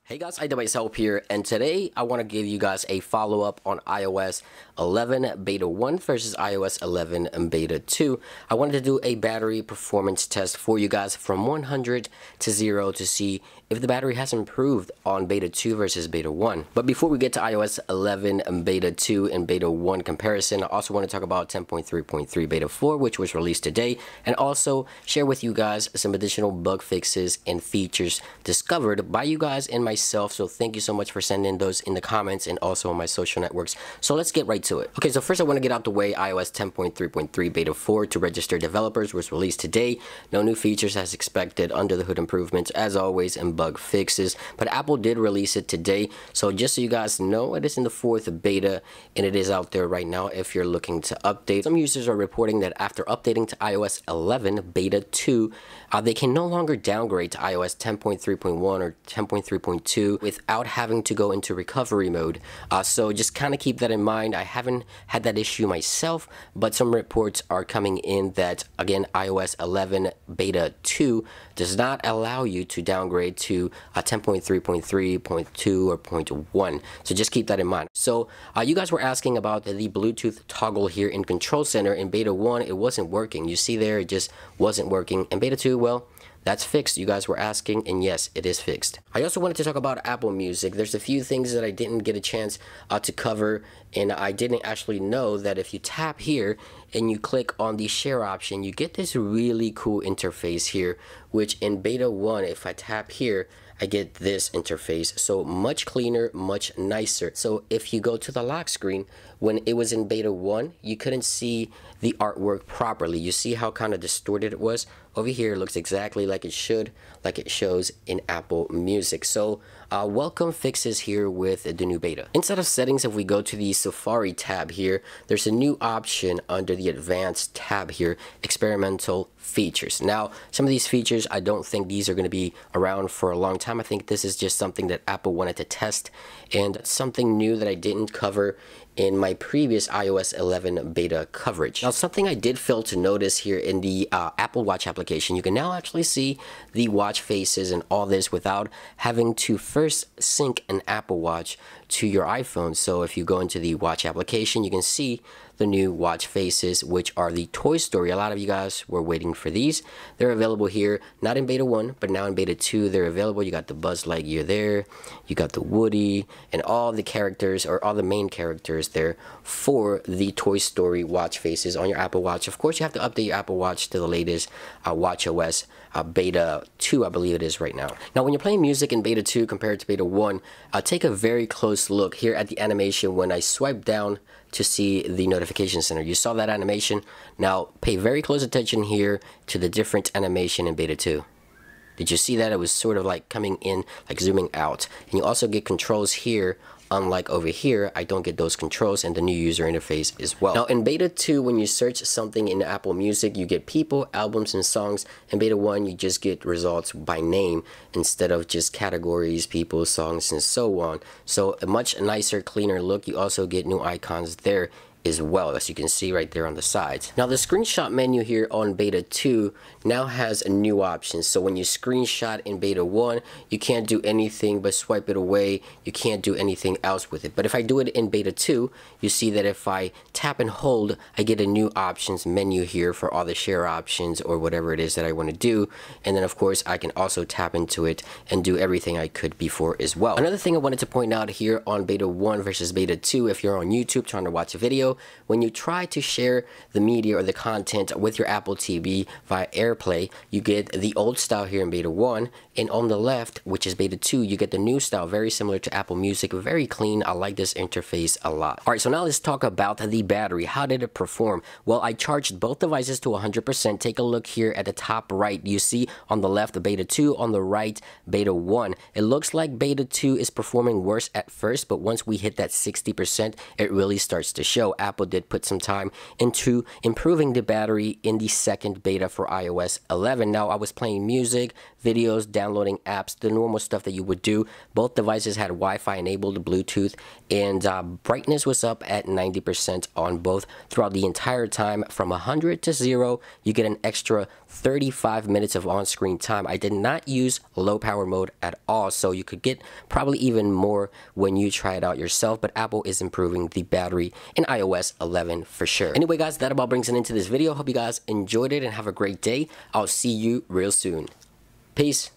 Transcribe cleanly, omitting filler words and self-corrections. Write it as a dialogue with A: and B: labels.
A: Hey guys, myself here, and today I want to give you guys a follow-up on iOS 11 Beta 1 versus iOS 11 and Beta 2. I wanted to do a battery performance test for you guys from 100 to 0 to see if the battery has improved on Beta 2 versus Beta 1. But before we get to iOS 11 and Beta 2 and Beta 1 comparison, I also want to talk about 10.3.3 Beta 4, which was released today, and also share with you guys some additional bug fixes and features discovered by you guys and myself. So thank you so much for sending those in the comments and also on my social networks. So let's get right to it. Okay, so first I want to get out the way. iOS 10.3.3 Beta 4 to register developers was released today. No new features as expected, under the hood improvements as always, and bug fixes, but Apple did release it today. So just so you guys know, it is in the 4th beta and it is out there right now if you're looking to update. Some users are reporting that after updating to iOS 11 Beta 2, they can no longer downgrade to iOS 10.3.1 or 10.3.2 without having to go into recovery mode. So just kind of keep that in mind. I haven't had that issue myself, but some reports are coming in that, again, iOS 11 Beta 2 does not allow you to downgrade to 10.3.3, 0.2, or 0.1. So just keep that in mind. So you guys were asking about the Bluetooth toggle here in Control Center. In Beta 1, it wasn't working. You see there, it just wasn't working. In Beta 2, well, that's fixed. You guys were asking, and yes, it is fixed. I also wanted to talk about Apple Music. There's a few things that I didn't get a chance to cover, and I didn't actually know that if you tap here and you click on the share option, you get this really cool interface here, which in Beta 1, if I tap here, I get this interface. So much cleaner, much nicer. So if you go to the lock screen, when it was in Beta 1, you couldn't see the artwork properly. You see how kind of distorted it was? Over here, it looks exactly like it should, like it shows in Apple Music. So welcome fixes here with the new beta. Inside of settings, if we go to the Safari tab here, there's a new option under the advanced tab here, experimental features. Now, some of these features, I don't think these are going to be around for a long time. I think this is just something that Apple wanted to test, and something new that I didn't cover in my previous iOS 11 beta coverage. Now, something I did fail to notice here in the Apple Watch application, you can now actually see the watch faces and all this without having to first sync an Apple Watch to your iPhone. So if you go into the Watch application, you can see the new watch faces, which are the Toy Story. A lot of you guys were waiting for these. They're available here, not in Beta 1, but now in Beta 2, they're available. You got the Buzz Lightyear there, you got the Woody, and all the characters, or all the main characters there for the Toy Story watch faces on your Apple Watch. Of course, you have to update your Apple Watch to the latest WatchOS Beta 2, I believe it is right now. Now, when you're playing music in Beta 2 compared to Beta 1, take a very close look here at the animation when I swipe down to see the notification center. You saw that animation. Now, pay very close attention here to the different animation in Beta 2. Did you see that? It was sort of like coming in, like zooming out. And you also get controls here. Unlike over here, I don't get those controls and the new user interface as well. Now, in Beta 2, when you search something in Apple Music, you get people, albums, and songs. In Beta 1, you just get results by name instead of just categories, people, songs, and so on. So a much nicer, cleaner look. You also get new icons there as well, as you can see right there on the sides. Now, the screenshot menu here on Beta 2 now has a new option. So when you screenshot in Beta 1, you can't do anything but swipe it away. You can't do anything else with it. But if I do it in Beta 2, you see that if I tap and hold, I get a new options menu here for all the share options or whatever it is that I want to do. And then, of course, I can also tap into it and do everything I could before as well. Another thing I wanted to point out here on Beta 1 versus Beta 2, if you're on YouTube trying to watch a video, when you try to share the media or the content with your Apple TV via AirPlay, you get the old style here in Beta 1, and on the left, which is Beta 2, you get the new style, very similar to Apple Music, very clean. I like this interface a lot. Alright, so now let's talk about the battery. How did it perform? Well, I charged both devices to 100%. Take a look here at the top right. You see on the left, the Beta 2, on the right, Beta 1. It looks like Beta 2 is performing worse at first, but once we hit that 60%, it really starts to show. Apple did put some time into improving the battery in the second beta for iOS 11. Now, I was playing music, videos, downloading apps, the normal stuff that you would do. Both devices had Wi-Fi enabled, Bluetooth, and brightness was up at 90% on both throughout the entire time. From 100 to 0, you get an extra 35 minutes of on-screen time. I did not use low power mode at all, so you could get probably even more when you try it out yourself, but Apple is improving the battery in iOS 11 for sure. Anyway guys, that about brings it into this video. Hope you guys enjoyed it and have a great day. I'll see you real soon. Peace.